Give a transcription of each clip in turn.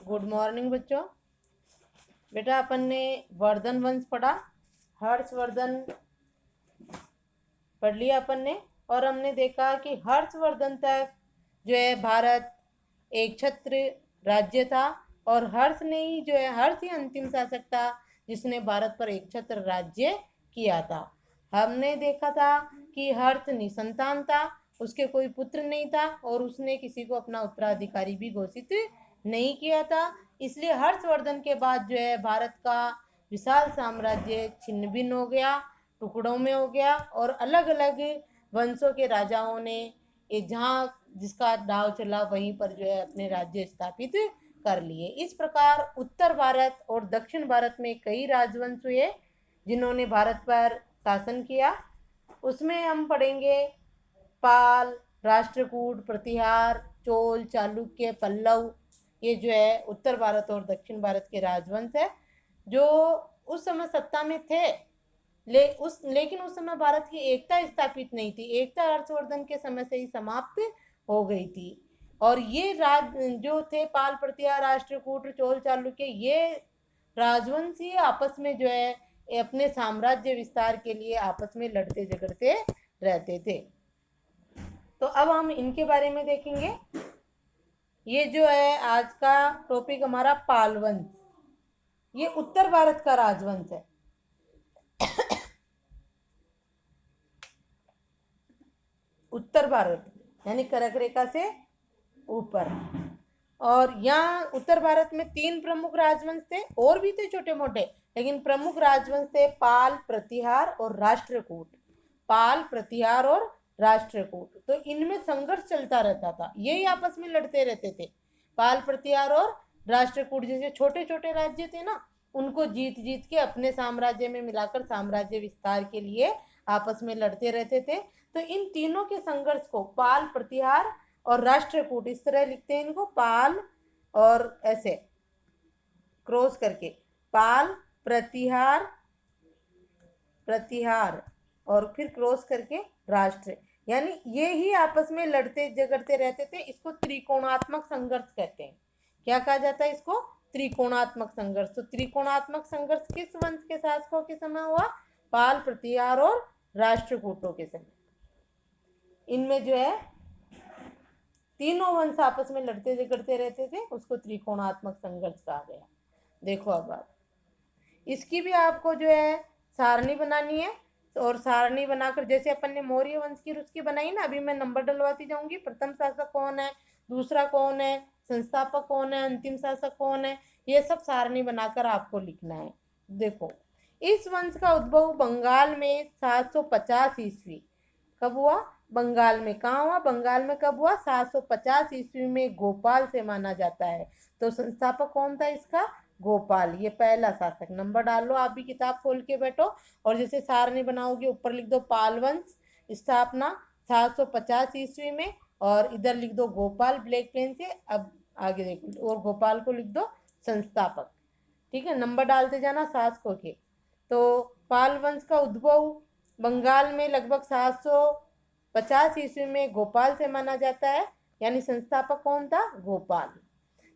Good morning बच्चों। बेटा अपन ने वर्धन वंश पढ़ा, हर्षवर्धन पढ़ लिया अपन ने। और हमने देखा कि हर्षवर्धन तक जो है भारत एक छत्र राज्य था, और हर्ष ने ही जो है हर्ष ही अंतिम शासक था जिसने भारत पर एक छत्र राज्य किया था। हमने देखा था कि हर्ष निसंतान था, उसके कोई पुत्र नहीं था और उसने किसी को अपना उत्तराधिकारी भी घोषित नहीं किया था। इसलिए हर्षवर्धन के बाद जो है भारत का विशाल साम्राज्य छिन्न भिन्न हो गया, टुकड़ों में हो गया, और अलग अलग वंशों के राजाओं ने जहाँ जिसका दाव चला वहीं पर जो है अपने राज्य स्थापित कर लिए। इस प्रकार उत्तर भारत और दक्षिण भारत में कई राजवंश हुए जिन्होंने भारत पर शासन किया। उसमें हम पढ़ेंगे पाल, राष्ट्रकूट, प्रतिहार, चोल, चालुक्य, पल्लव। ये जो है उत्तर भारत और दक्षिण भारत के राजवंश है जो उस समय सत्ता में थे। लेकिन उस समय भारत की एकता स्थापित नहीं थी। एकता हर्षवर्धन के समय से ही समाप्त हो गई थी। और ये राज जो थे पाल, प्रतिहार, राष्ट्रकूट, चोल, चालुक्य, ये राजवंश ही आपस में जो है अपने साम्राज्य विस्तार के लिए आपस में लड़ते झगड़ते रहते थे। तो अब हम इनके बारे में देखेंगे। ये जो है आज का टॉपिक हमारा पाल वंश। ये उत्तर भारत का राजवंश है। उत्तर भारत यानी कर्क रेखा से ऊपर। और यहाँ उत्तर भारत में 3 प्रमुख राजवंश थे, और भी थे छोटे मोटे, लेकिन प्रमुख राजवंश थे पाल, प्रतिहार और राष्ट्रकूट। पाल, प्रतिहार और राष्ट्रकूट। तो इनमें संघर्ष चलता रहता था, यही आपस में लड़ते रहते थे। पाल, प्रतिहार और राष्ट्रकूट जैसे छोटे छोटे राज्य थे ना, उनको जीत जीत के अपने साम्राज्य में मिलाकर साम्राज्य विस्तार के लिए आपस में लड़ते रहते थे। तो इन तीनों के संघर्ष को पाल, प्रतिहार और राष्ट्रकूट, इस तरह लिखते हैं इनको, पाल और ऐसे क्रॉस करके पाल, प्रतिहार, प्रतिहार और फिर क्रॉस करके राष्ट्र, यानी ये ही आपस में लड़ते झगड़ते रहते थे। इसको त्रिकोणात्मक संघर्ष कहते हैं। क्या कहा जाता है इसको? त्रिकोणात्मक संघर्ष। तो त्रिकोणात्मक संघर्ष किस वंश के शासकों के समय हुआ? पाल, प्रतिहार और राष्ट्रकूटों के समय। इनमें जो है तीनों वंश आपस में लड़ते झगड़ते रहते थे, उसको त्रिकोणात्मक संघर्ष कहा गया। देखो अब इसकी भी आपको जो है सारणी बनानी है, और सारणी बनाकर जैसे अपन ने मौर्य वंश की उसकी बनाई ना, अभी मैं नंबर डलवाती जाऊंगी। प्रथम शासक कौन है, दूसरा कौन है, संस्थापक कौन है, अंतिम शासक कौन है, ये सब सारणी बनाकर आपको लिखना है। देखो, इस वंश का उद्भव बंगाल में 750 ईस्वी। कब हुआ? बंगाल में। कहाँ हुआ? बंगाल में। कब हुआ? 750 ईस्वी में गोपाल से माना जाता है। तो संस्थापक कौन था इसका? गोपाल। ये पहला शासक। नंबर डाल लो, आप भी किताब खोल के बैठो और जैसे सारणी बनाओगे ऊपर लिख दो पाल वंश स्थापना 750 ईस्वी में, और इधर लिख दो गोपाल ब्लैक पेन से। अब आगे देखो, और गोपाल को लिख दो संस्थापक। ठीक है, नंबर डालते जाना शासकों के। तो पाल वंश का उद्भव बंगाल में लगभग 750 ईस्वी में गोपाल से माना जाता है, यानी संस्थापक कौन था? गोपाल।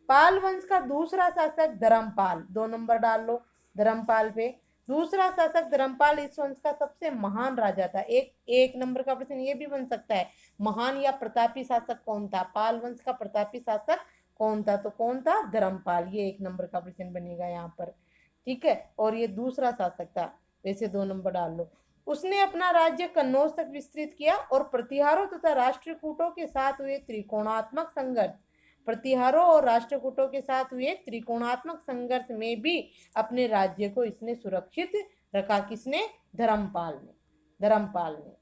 पाल वंश का दूसरा शासक धर्मपाल। 2 नंबर डाल लो धर्मपाल पे। दूसरा शासक धर्मपाल इस वंश का सबसे महान राजा था। एक नंबर का प्रश्न ये भी बन सकता है, महान या प्रतापी शासक कौन था? पाल वंश का प्रतापी शासक कौन था? तो कौन था? धर्मपाल। ये 1 नंबर का प्रश्न बनेगा यहाँ पर। ठीक है, और ये दूसरा शासक था, वैसे 2 नंबर डाल लो। उसने अपना राज्य कन्नौज तक विस्तृत किया, और प्रतिहारों तथा राष्ट्रकूटों के साथ हुए त्रिकोणात्मक संघर्ष, प्रतिहारों और राष्ट्रकूटों के साथ हुए त्रिकोणात्मक संघर्ष में भी अपने राज्य को इसने सुरक्षित रखा। किसने? धर्मपाल ने। धर्मपाल ने।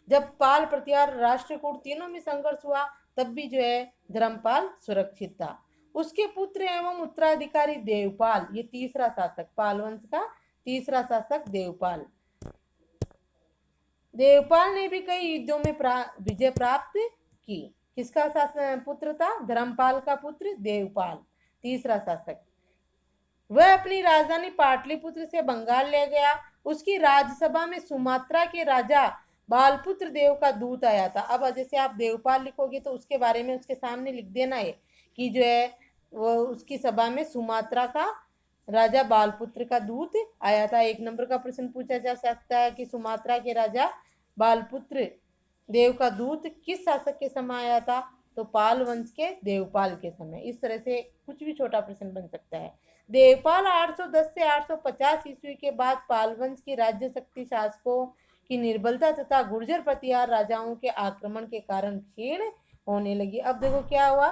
जब पाल, प्रतिहार, राष्ट्रकूट तीनों में संघर्ष हुआ तब भी जो है धर्मपाल सुरक्षित था। उसके पुत्र एवं उत्तराधिकारी देवपाल, ये तीसरा शासक, पाल वंश का तीसरा शासक देवपाल। देवपाल ने भी कई युद्धों में विजय प्राप्त की। किसका पुत्र था? धर्मपाल का पुत्र देवपाल, तीसरा शासक। वह अपनी राजधानी पाटलिपुत्र से बंगाल ले गया। उसकी राज्यसभा में सुमात्रा के राजा बालपुत्र देव का दूत आया था। अब जैसे आप देवपाल लिखोगे तो उसके बारे में उसके सामने लिख देना है कि जो है वो उसकी सभा में सुमात्रा का राजा बालपुत्र का दूत आया था। 1 नंबर का प्रश्न पूछा जा सकता है कि सुमात्रा के राजा बालपुत्र देव का दूत किस शासक के समय आया था? तो पाल वंश के देवपाल के समय। इस तरह से कुछ भी छोटा प्रश्न बन सकता है। देवपाल 810 से 850 ईस्वी के बाद पाल वंश की राज्य शक्ति शासकों की निर्बलता तथा गुर्जर प्रतिहार राजाओं के आक्रमण के कारण क्षीण होने लगी। अब देखो क्या हुआ,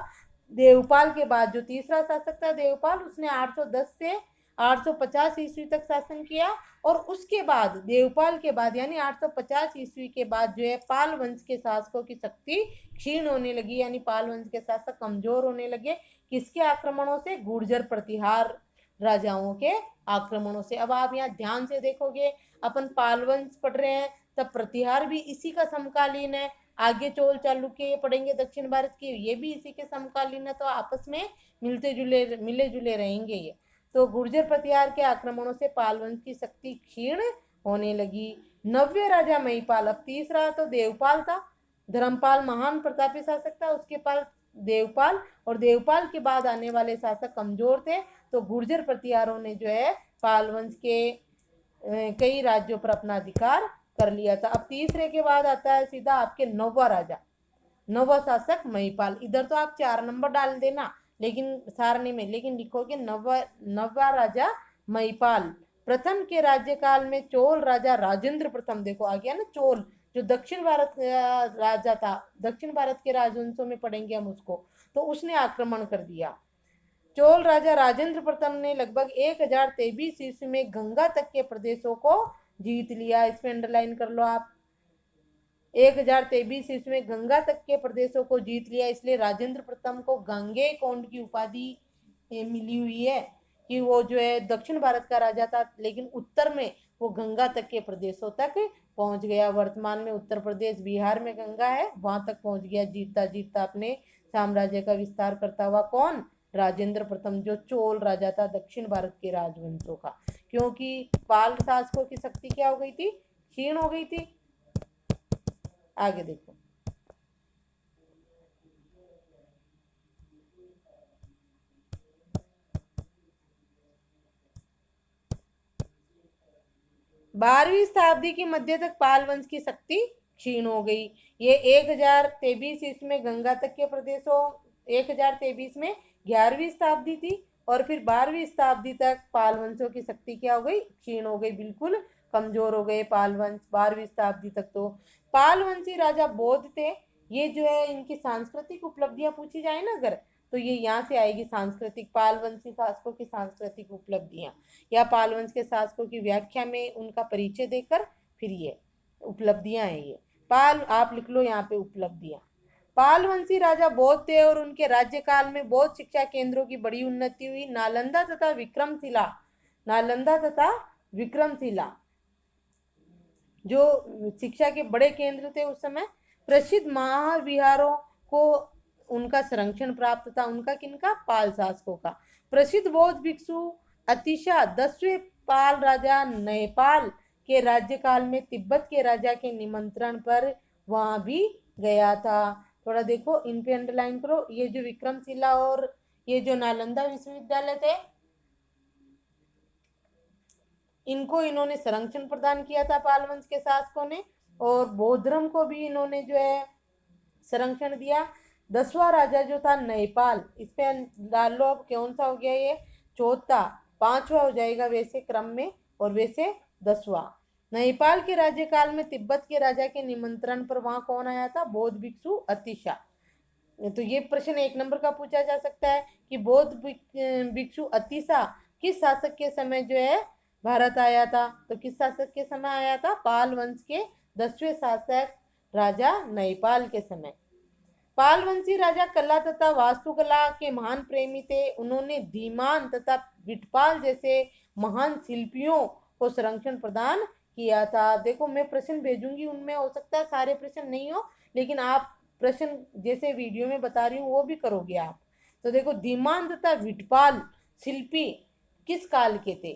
देवपाल के बाद जो तीसरा शासक था देवपाल, उसने 810 से 850 ईस्वी तक शासन किया, और उसके बाद देवपाल के बाद यानी 850 ईस्वी के बाद जो है पाल वंश के शासकों की शक्ति क्षीण होने लगी, यानी पाल वंश के शासक कमजोर होने लगे। किसके आक्रमणों से? गुर्जर प्रतिहार राजाओं के आक्रमणों से। अब आप यहाँ ध्यान से देखोगे, अपन पाल वंश पढ़ रहे हैं, तब प्रतिहार भी इसी का समकालीन है। आगे चोल चालुक्य ये पढ़ेंगे दक्षिण भारत की, ये भी इसी के समकालीन है, तो आपस में मिले जुले रहेंगे ये। तो गुर्जर प्रतिहार के आक्रमणों से पाल वंश की शक्ति क्षीण होने लगी। नव्य राजा महिपाल, अब तीसरा तो देवपाल था, धर्मपाल महान प्रतापी शासक था, उसके पास देवपाल, और देवपाल के बाद आने वाले शासक कमजोर थे, तो गुर्जर प्रतिहारों ने जो है पाल वंश के कई राज्यों पर अपना अधिकार कर लिया था। अब तीसरे के बाद आता है सीधा आपके नौवा राजा, नौवा शासक महिपाल। इधर तो आप 4 नंबर डाल देना, लेकिन सारणी में, लेकिन लिखोगे नौवा राजा महिपाल। प्रथम के राज्यकाल में चोल राजा राजेंद्र प्रथम, देखो आ गया ना चोल, जो दक्षिण भारत का राजा था, दक्षिण भारत के राजवंशों में पढ़ेंगे हम उसको, तो उसने आक्रमण कर दिया। चोल राजा राजेंद्र प्रथम ने लगभग 1023 ईस्वी में गंगा तक के प्रदेशों को जीत लिया। इसमें अंडरलाइन कर लो आप, 1023 ईस्वी में गंगा तक के प्रदेशों को जीत लिया, इसलिए राजेंद्र प्रथम को गांगेय कौंड की उपाधि मिली हुई है कि वो जो है दक्षिण भारत का राजा था, लेकिन उत्तर में वो गंगा तक के प्रदेशों तक पहुंच गया। वर्तमान में उत्तर प्रदेश बिहार में गंगा है, वहां तक पहुंच गया जीतता जीतता अपने साम्राज्य का विस्तार करता हुआ। कौन? राजेंद्र प्रथम, जो चोल राजा था दक्षिण भारत के राजवंशों का। क्योंकि पाल शासकों की शक्ति क्या हो गई थी? क्षीण हो गई थी। आगे देखो, बारहवीं शताब्दी के मध्य तक पाल वंश की शक्ति क्षीण हो गई। ये 1023 ईस्वी में गंगा तक के प्रदेशों, 1023 में 11वीं शताब्दी थी, और फिर 12वीं शताब्दी तक पाल वंशों की शक्ति क्या हो गई? क्षीण हो गई, बिल्कुल कमजोर हो गए पाल वंश 12वीं शताब्दी तक। तो पाल वंशी राजा बौद्ध थे। ये जो है इनकी सांस्कृतिक उपलब्धियां पूछी जाए ना अगर, तो ये यहाँ से आएगी, सांस्कृतिक, पाल वंशी शासकों की सांस्कृतिक उपलब्धियां, या पाल वंश के शासकों की व्याख्या में उनका परिचय देकर फिर ये उपलब्धियां हैं। ये पाल, आप लिख लो यहाँ पे उपलब्धियां। पाल वंशी राजा बौद्ध थे और उनके राज्यकाल में बौद्ध शिक्षा केंद्रों की बड़ी उन्नति हुई। नालंदा तथा विक्रमशिला जो शिक्षा के बड़े केंद्र थे उस समय, प्रसिद्ध महाविहारों को उनका संरक्षण प्राप्त था। उनका किनका? पाल शासकों का। प्रसिद्ध बौद्ध भिक्षु अतिशा 10वें पाल राजा नेपाल के राज्यकाल में तिब्बत के राजा के निमंत्रण पर वहां भी गया था। थोड़ा देखो, इन पे अंडरलाइन करो। ये जो विक्रमशिला और ये जो नालंदा विश्वविद्यालय थे, इनको इन्होंने संरक्षण प्रदान किया था पाल वंश के शासकों ने, और बौद्ध धर्म को भी इन्होंने जो है संरक्षण दिया। 10वां राजा जो था नेपाल, इस पे डाल लो अब कौन सा हो गया ये? चौथा। 5वां हो जाएगा वैसे क्रम में, और वैसे 10वां। नेपाल के राज्यकाल में तिब्बत के राजा के निमंत्रण पर वहां कौन आया था? बौद्ध भिक्षु अतिशा। तो ये प्रश्न 1 नंबर का पूछा जा सकता है कि बौद्ध भिक्षु अतिशा किस शासक के समय जो है भारत आया था? तो किस शासक के समय आया था? पाल वंश के 10वें शासक राजा नैपाल के समय। पाल वंशी राजा कला तथा वास्तुकला के महान प्रेमी थे। उन्होंने धीमान तथा विटपाल जैसे महान शिल्पियों को संरक्षण प्रदान किया था। देखो मैं प्रश्न भेजूंगी, उनमें हो सकता है सारे प्रश्न नहीं हो, लेकिन आप प्रश्न जैसे वीडियो में बता रही हूँ वो भी करोगे आप। तो देखो, धीमान तथा विटपाल शिल्पी किस काल के थे?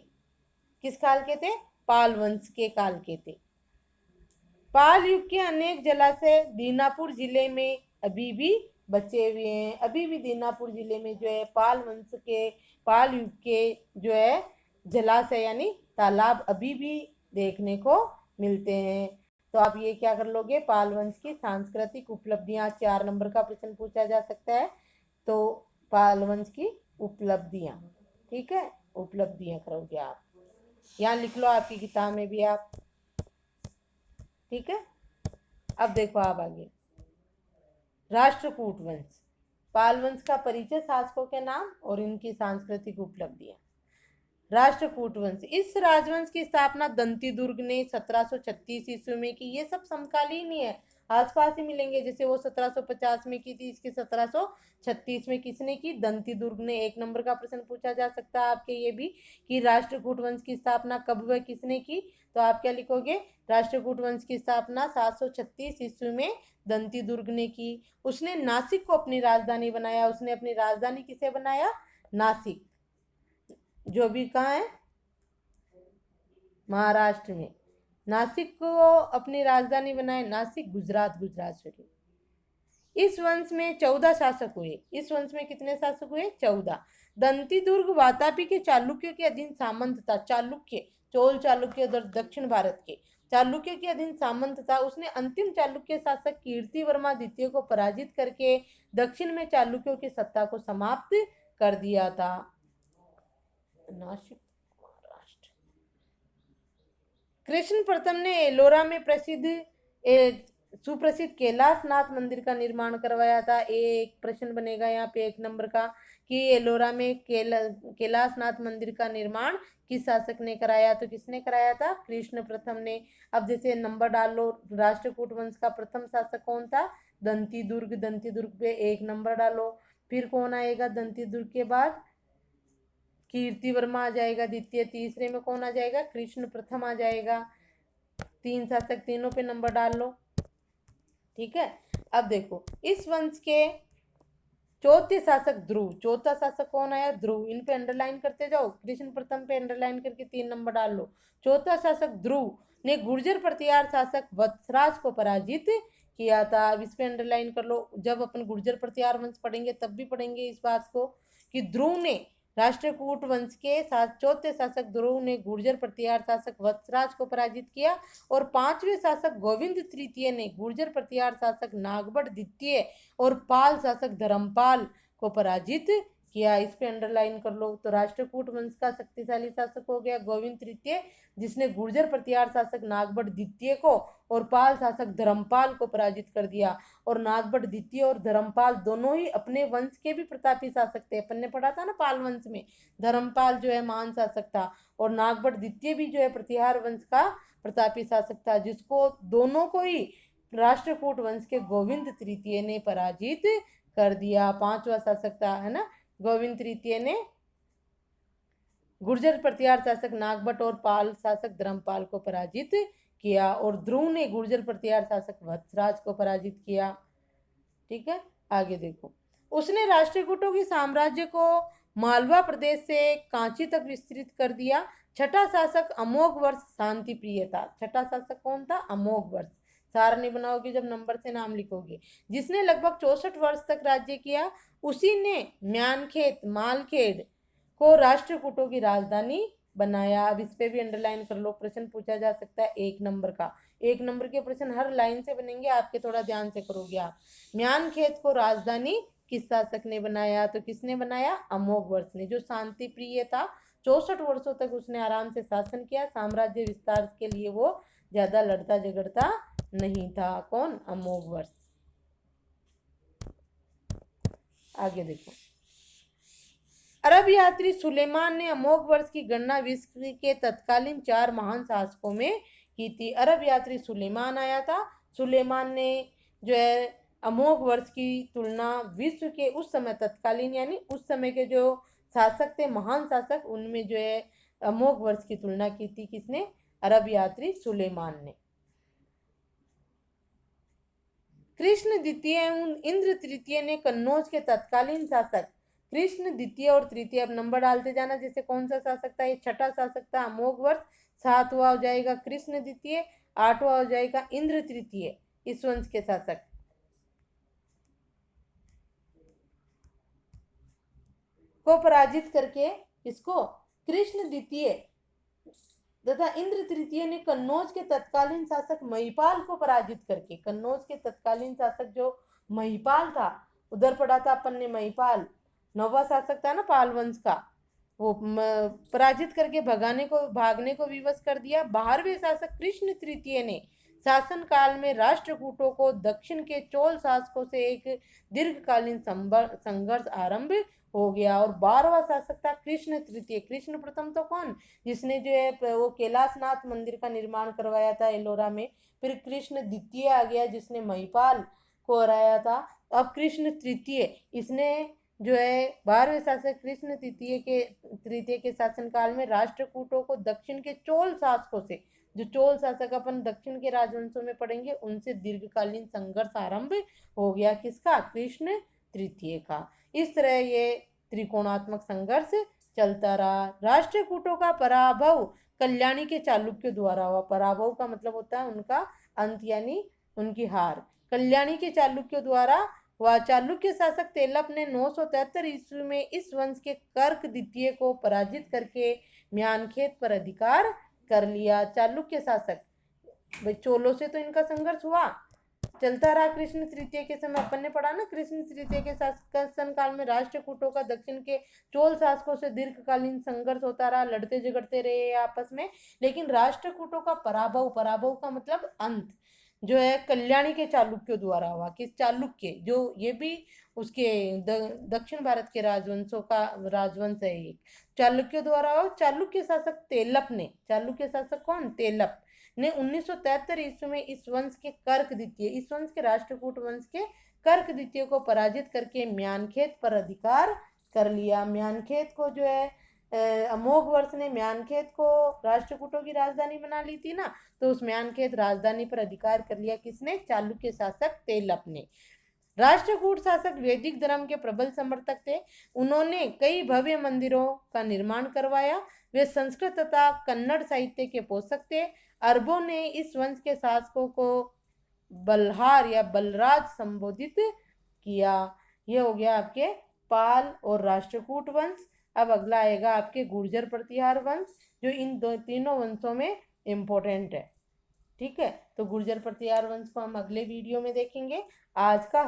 किस काल के थे? पाल वंश के काल के थे। पाल युग के अनेक जलाशय दीनापुर जिले में अभी भी बचे हुए हैं। अभी भी दीनापुर जिले में जो है पाल वंश के, पाल युग के जो है जलाशय यानी तालाब अभी भी देखने को मिलते हैं। तो आप ये क्या कर लोगे, पाल वंश की सांस्कृतिक उपलब्धियां, 4 नंबर का प्रश्न पूछा जा सकता है। तो पाल वंश की उपलब्धियां, ठीक है, उपलब्धियां करोगे आप, यहाँ लिख लो आपकी किताब में भी आप, ठीक है। अब देखो आप आगे, राष्ट्रकूट वंश, पाल वंश का परिचय, शासकों के नाम और इनकी सांस्कृतिक उपलब्धियां। राष्ट्रकूट वंश, इस राजवंश की स्थापना दंती दुर्ग ने 1736 ईस्वी में की। ये सब समकालीन ही है, आसपास ही मिलेंगे। जैसे वो 1750 में की थी, इसकी 1736 में किसने की, दंती दुर्ग ने। 1 नंबर का प्रश्न पूछा जा सकता है आपके ये भी, कि राष्ट्रकूट वंश की स्थापना कब व किसने की। तो आप क्या लिखोगे, राष्ट्रकूट वंश की स्थापना 736 ईस्वी में दंती दुर्ग ने की। उसने नासिक को अपनी राजधानी बनाया। उसने अपनी राजधानी किसे बनाया, नासिक, जो भी कहाँ है, महाराष्ट्र में। नासिक को अपनी राजधानी बनाए, नासिक गुजरात, गुजरात सॉरी। इस वंश में 14 शासक हुए। इस वंश में कितने शासक हुए, 14। दंती दुर्ग वातापी के चालुक्यों के अधीन सामंत था। चालुक्य, चोल चालुक्य दक्षिण भारत के, चालुक्य के अधीन सामंत था। उसने अंतिम चालुक्य शासक कीर्ति वर्मा द्वितीय को पराजित करके दक्षिण में चालुक्यों की सत्ता को समाप्त कर दिया था। नासिक, महाराष्ट्र। कृष्ण प्रथम ने एलोरा में सुप्रसिद्ध कैलाश नाथ मंदिर का निर्माण करवाया था। एक प्रश्न बनेगा यहाँ पे 1 नंबर का, कि एलोरा में कैलाश नाथ मंदिर का निर्माण किस शासक ने कराया। तो किसने कराया था, कृष्ण प्रथम ने। अब जैसे नंबर डाल लो, राष्ट्रकूट वंश का प्रथम शासक कौन था, दंती दुर्ग। दंती दुर्ग पे 1 नंबर डालो। फिर कौन आएगा दंती दुर्ग के बाद, कीर्ति वर्मा आ जाएगा द्वितीय। तीसरे में कौन आ जाएगा, कृष्ण प्रथम आ जाएगा। 3 शासक, तीनों पे नंबर डाल लो, ठीक है। अब देखो, इस वंश के चौथे शासक ध्रुव, चौथा शासक कौन आया, ध्रुव। इन पे अंडरलाइन करते जाओ, कृष्ण प्रथम पे अंडरलाइन करके 3 नंबर डाल लो। चौथा शासक ध्रुव ने गुर्जर प्रतिहार शासक वत्सराज को पराजित किया था। अब इस पे अंडरलाइन कर लो। जब अपन गुर्जर प्रतिहार वंश पढ़ेंगे तब भी पढ़ेंगे इस बात को, कि ध्रुव ने, राष्ट्रकूट वंश के चौथे शासक ध्रुव ने गुर्जर प्रतिहार शासक वत्सराज को पराजित किया। और 5वें शासक गोविंद तृतीय ने गुर्जर प्रतिहार शासक नागभट्ट द्वितीय और पाल शासक धर्मपाल को पराजित किया। इस पे अंडरलाइन कर लो। तो राष्ट्रकूट वंश का शक्तिशाली शासक हो गया गोविंद तृतीय, जिसने गुर्जर प्रतिहार शासक नागभट्ट द्वितीय को और पाल शासक धर्मपाल को पराजित कर दिया। और नागभट्ट द्वितीय और धर्मपाल दोनों ही अपने वंश के भी प्रतापी शासक थे। अपन ने पढ़ा था ना पाल वंश में, धर्मपाल जो है महान शासक था, और नागभट्ट द्वितीय भी जो है प्रतिहार वंश का प्रतापी शासक था, जिसको दोनों को ही राष्ट्रकूट वंश के गोविंद तृतीय ने पराजित कर दिया। 5वां शासक था, है ना, गोविंद तृतीय ने गुर्जर प्रतिहार शासक नागभट्ट और पाल शासक धर्मपाल को पराजित किया। और ध्रुव ने गुर्जर प्रतिहार शासक वत्सराज को पराजित किया, ठीक है। आगे देखो, उसने राष्ट्रकूटों की साम्राज्य को मालवा प्रदेश से कांची तक विस्तृत कर दिया। छठा शासक अमोघ वर्ष शांति प्रिय था। छठा शासक कौन था, अमोघ वर्ष। सारणी बनाओगे जब नंबर से नाम लिखोगे, जिसने लगभग 64 वर्ष तक राज्य किया। उसी ने म्यानखेत, मालखेड़ को राष्ट्रकूटों की राजधानी बनाया। अब इस पे भी अंडरलाइन कर लो, प्रश्न पूछा जा सकता है 1 नंबर का। 1 नंबर के प्रश्न हर लाइन से बनेंगे आपके, थोड़ा ध्यान से करोगे आप। म्यानखेत को राजधानी किस शासक ने बनाया, तो किसने बनाया, अमोघ वर्ष ने, जो शांति प्रिय था। 64 वर्षों तक उसने आराम से शासन किया। साम्राज्य विस्तार के लिए वो ज्यादा लड़ता झगड़ता नहीं था। कौन, अमोघ वर्ष। आगे देखो, अरब यात्री सुलेमान ने अमोघ वर्ष की गणना विश्व के तत्कालीन 4 महान शासकों में की थी। अरब यात्री सुलेमान आया था। सुलेमान ने जो है अमोघ वर्ष की तुलना विश्व के उस समय तत्कालीन यानी उस समय के जो शासक थे, महान शासक, उनमें जो है अमोघ वर्ष की तुलना की थी। किसने, अरब यात्री सुलेमान ने। कृष्ण द्वितीय एवं इंद्र तृतीय ने कन्नौज के तत्कालीन शासक, कृष्ण द्वितीय और तृतीय, अब नंबर डालते जाना, जैसे कौन सा शासक था, ये छठा शासक था अमोघ वर्ष। 7वां हो जाएगा कृष्ण द्वितीय, 8वां हो जाएगा इंद्र तृतीय, इस वंश के शासक। को पराजित करके इसको कृष्ण द्वितीय तथा इंद्र तृतीय ने कन्नौज के तत्कालीन शासक महिपाल को पराजित करके, कन्नौज के तत्कालीन शासक जो महिपाल था, उधर पढ़ा था अपन ने महिपाल, नौवा शासक था ना पाल वंश का, वो पराजित करके भागने को विवश कर दिया। 12वें शासक कृष्ण तृतीय ने शासन काल में राष्ट्रकूटों को दक्षिण के चोल शासकों से एक दीर्घकालीन संघर्ष आरंभ हो गया। और 12वां शासक था कृष्ण तृतीय। कृष्ण प्रथम तो कौन, जिसने जो है वो कैलाशनाथ मंदिर का निर्माण करवाया था एलोरा में। फिर कृष्ण द्वितीय आ गया जिसने महिपाल को हराया था। अब कृष्ण तृतीय, इसने जो है 12वें शासक कृष्ण तृतीय के शासनकाल में राष्ट्रकूटों को दक्षिण के चोल शासकों से, जो चोल शासक अपन दक्षिण के राजवंशों में पढ़ेंगे, उनसे दीर्घकालीन संघर्ष आरंभ हो गया। किसका, कृष्ण तृतीय का। इस तरह ये त्रिकोणात्मक संघर्ष चलता रहा। राष्ट्रकूटों का पराभव कल्याणी के चालुक्य द्वारा हुआ। पराभव का मतलब होता है उनका अंत, यानी उनकी हार। कल्याणी के चालुक्य द्वारा वह चालुक्य शासक तेलप ने 973 ईस्वी में इस वंश के कर्क द्वितीय को पराजित करके म्यानखेत पर अधिकार कर लिया। चालुक्य शासक, भाई चोलों से तो इनका संघर्ष हुआ, चलता रहा। कृष्ण तृतीय के समय अपन ने पढ़ा ना, कृष्ण तृतीय के शासन काल में राष्ट्रकूटों का दक्षिण के चोल शासकों से दीर्घकालीन संघर्ष होता रहा, लड़ते झगड़ते रहे आपस में। लेकिन राष्ट्रकूटों का पराभव, पराभव का मतलब अंत, जो है कल्याणी के चालुक्यों द्वारा हुआ। किस चालुक्य, जो ये भी उसके दक्षिण भारत के राजवंशों का राजवंश है एक, चालुक्य द्वारा हुआ। चालुक्य शासक तेलप ने, चालुक्य शासक कौन, तेलप ने 1973 ईस्वी में इस वंश के कर्क द्वितीय, इस वंश के राष्ट्रकूट वंश के कर्क द्वितीय को पराजित करके म्यानखेत पर अधिकार कर लिया। म्यानखेत को जो है अमोघ वर्ष ने म्यानखेत को राष्ट्रकूटों की राजधानी बना ली थी ना, तो उस म्यानखेत राजधानी पर अधिकार कर लिया। किसने, चालुक्य शासक तेलप ने। राष्ट्रकूट शासक वैदिक धर्म के प्रबल समर्थक थे। उन्होंने कई भव्य मंदिरों का निर्माण करवाया। वे संस्कृत तथा कन्नड़ साहित्य के पोषक थे। अरबों ने इस वंश के शासकों को बल्हार या बलराज संबोधित किया। ये हो गया आपके पाल और राष्ट्रकूट वंश। अब अगला आएगा आपके गुर्जर प्रतिहार वंश, जो इन तीनों वंशों में इम्पोर्टेंट है। ठीक है, तो गुर्जर प्रतिहार वंश को हम अगले वीडियो में देखेंगे। आज का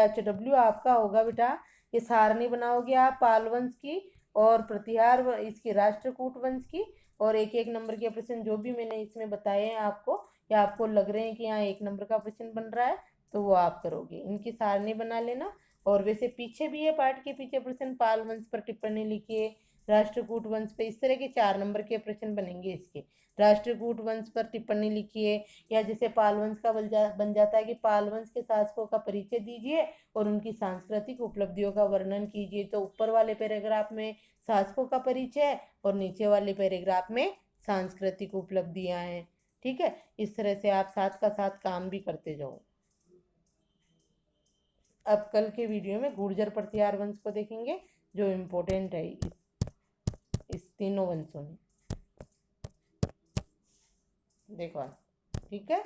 HW आपका होगा बेटा, ये सारणी बनाओगे आप पाल वंश की और प्रतिहार इसकी राष्ट्रकूट वंश की, और एक एक नंबर के प्रश्न जो भी मैंने इसमें बताए हैं आपको, या आपको लग रहे हैं कि यहाँ 1 नंबर का प्रश्न बन रहा है, तो वो आप करोगे। इनकी सारणी बना लेना। और वैसे पीछे भी है, पाठ के पीछे प्रश्न, पाल वंश पर टिप्पणी लिखिए, राष्ट्रकूट वंश पे, इस तरह के 4 नंबर के प्रश्न बनेंगे इसके। राष्ट्रकूट वंश पर टिप्पणी लिखिए, या जैसे पाल वंश का बन जाता है कि पाल वंश के शासकों का परिचय दीजिए और उनकी सांस्कृतिक उपलब्धियों का वर्णन कीजिए। तो ऊपर वाले पैराग्राफ में शासकों का परिचय और नीचे वाले पैराग्राफ में सांस्कृतिक उपलब्धियां हैं। ठीक है, इस तरह से आप साथ का साथ काम भी करते जाओ। अब कल के वीडियो में गुर्जर प्रतिहार वंश को देखेंगे, जो इम्पोर्टेंट है इस तीनों वंशों में। देखो, ठीक है।